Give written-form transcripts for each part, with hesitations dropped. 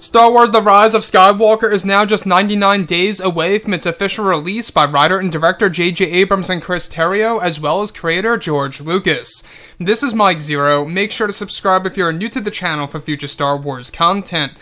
Star Wars The Rise of Skywalker is now just 99 days away from its official release by writer and director J.J. Abrams and Chris Terrio, as well as creator George Lucas. This is Mike Zero. Make sure to subscribe if you're new to the channel for future Star Wars content.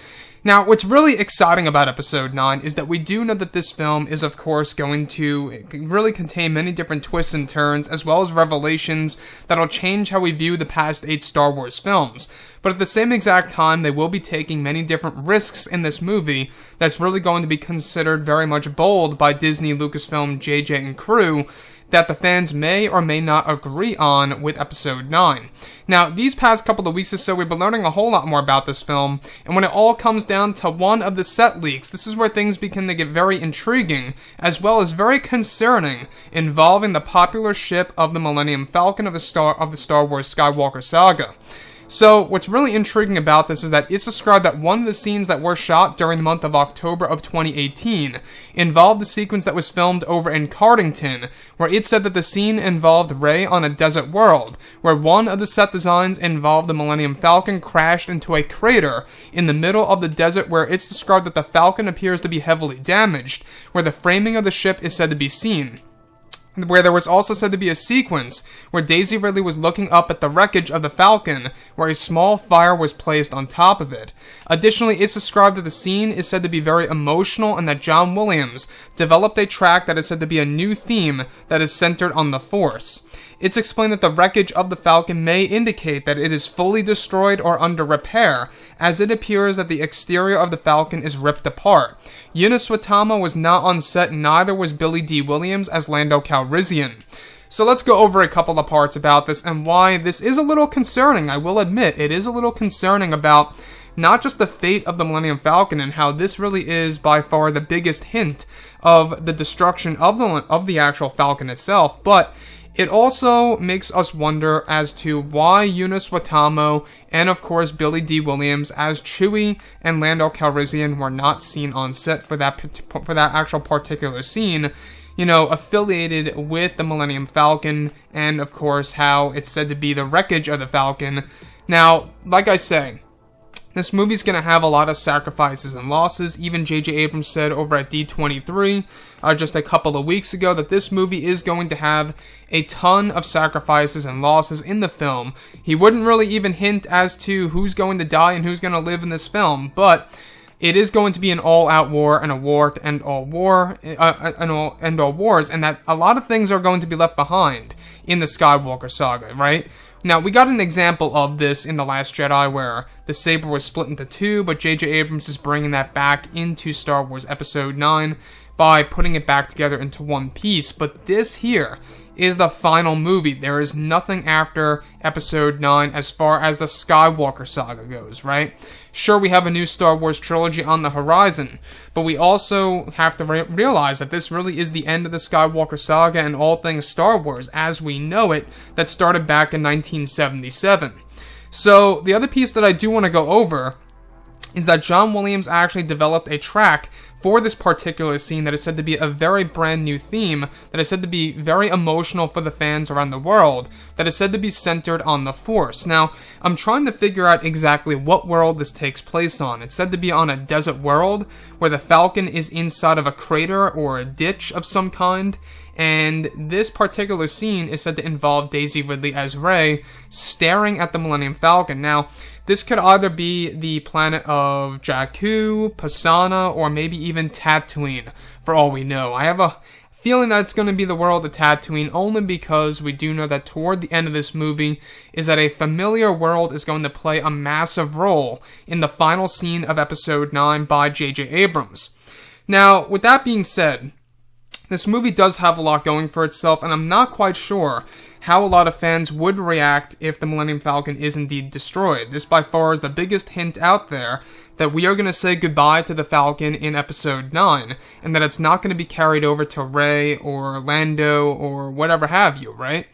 Now, what's really exciting about Episode 9 is that we do know that this film is, of course, going to really contain many different twists and turns, as well as revelations that'll change how we view the past 8 Star Wars films. But at the same exact time, they will be taking many different risks in this movie that's really going to be considered very much bold by Disney, Lucasfilm, JJ, and crew, that the fans may or may not agree on with Episode 9. Now, these past couple of weeks or so, we've been learning a whole lot more about this film, and when it all comes down to one of the set leaks, this is where things begin to get very intriguing, as well as very concerning, involving the popular ship of the Millennium Falcon of the Star Wars Skywalker saga. So, what's really intriguing about this is that it's described that one of the scenes that were shot during the month of October of 2018 involved the sequence that was filmed over in Cardington, where it said that the scene involved Rey on a desert world, where one of the set designs involved the Millennium Falcon crashed into a crater in the middle of the desert, where it's described that the Falcon appears to be heavily damaged, where the framing of the ship is said to be seen. Where there was also said to be a sequence where Daisy Ridley was looking up at the wreckage of the Falcon, where a small fire was placed on top of it. Additionally, it's described that the scene is said to be very emotional and that John Williams developed a track that is said to be a new theme that is centered on the Force. It's explained that the wreckage of the Falcon may indicate that it is fully destroyed or under repair, as it appears that the exterior of the Falcon is ripped apart. Eunice Watama was not on set, neither was Billy D. Williams as Lando Calrissian. So let's go over a couple of parts about this and why this is a little concerning. I will admit, it is a little concerning about not just the fate of the Millennium Falcon and how this really is by far the biggest hint of the destruction of the actual Falcon itself, but it also makes us wonder as to why Eunice Watamo and, of course, Billy D. Williams as Chewie and Lando Calrissian were not seen on set for that actual particular scene, you know, affiliated with the Millennium Falcon, and, of course, how it's said to be the wreckage of the Falcon. Now, like I say, this movie's going to have a lot of sacrifices and losses. Even J.J. Abrams said over at D23 just a couple of weeks ago that this movie is going to have a ton of sacrifices and losses in the film. He wouldn't really even hint as to who's going to die and who's going to live in this film, but it is going to be an all-out war and a war to end all wars, and that a lot of things are going to be left behind in the Skywalker saga, right? Now, we got an example of this in The Last Jedi where the saber was split into two, but J.J. Abrams is bringing that back into Star Wars Episode 9 by putting it back together into one piece. But this here is the final movie. There is nothing after Episode 9 as far as the Skywalker saga goes, right? Sure, we have a new Star Wars trilogy on the horizon, but we also have to realize that this really is the end of the Skywalker saga and all things Star Wars as we know it that started back in 1977. So, the other piece that I do want to go over is that John Williams actually developed a track for this particular scene that is said to be a very brand new theme, that is said to be very emotional for the fans around the world, that is said to be centered on the Force. Now, I'm trying to figure out exactly what world this takes place on. It's said to be on a desert world, where the Falcon is inside of a crater or a ditch of some kind, and this particular scene is said to involve Daisy Ridley as Rey, staring at the Millennium Falcon. Now, this could either be the planet of Jakku, Pisana, or maybe even Tatooine, for all we know. I have a feeling that it's going to be the world of Tatooine, only because we do know that toward the end of this movie is that a familiar world is going to play a massive role in the final scene of Episode 9 by J.J. Abrams. Now, with that being said, this movie does have a lot going for itself, and I'm not quite sure how a lot of fans would react if the Millennium Falcon is indeed destroyed. This by far is the biggest hint out there that we are going to say goodbye to the Falcon in Episode 9, and that it's not going to be carried over to Rey or Lando or whatever have you, right?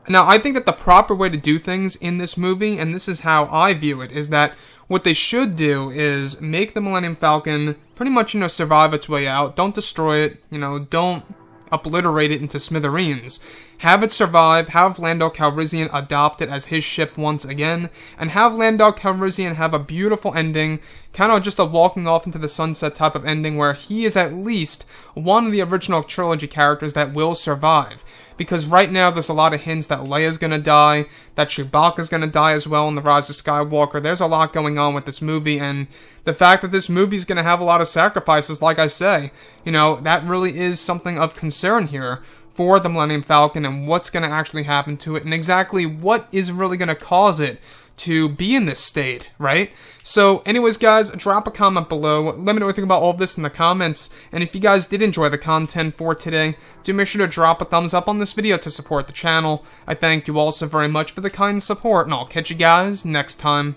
Now, I think that the proper way to do things in this movie, and this is how I view it, is that what they should do is make the Millennium Falcon pretty much, survive its way out. Don't destroy it, don't obliterate it into smithereens. Have it survive, have Lando Calrissian adopt it as his ship once again, and have Lando Calrissian have a beautiful ending, kind of just a walking off into the sunset type of ending where he is at least one of the original trilogy characters that will survive. Because right now there's a lot of hints that Leia's gonna die, that Chewbacca's gonna die as well in The Rise of Skywalker. There's a lot going on with this movie, and the fact that this movie's gonna have a lot of sacrifices, like I say, that really is something of concern here for the Millennium Falcon and what's gonna actually happen to it, and exactly what is really gonna cause it to be in this state, right? So anyways, guys, drop a comment below. Let me know what you think about all of this in the comments. And if you guys did enjoy the content for today, do make sure to drop a thumbs up on this video to support the channel. I thank you all so very much for the kind support, and I'll catch you guys next time.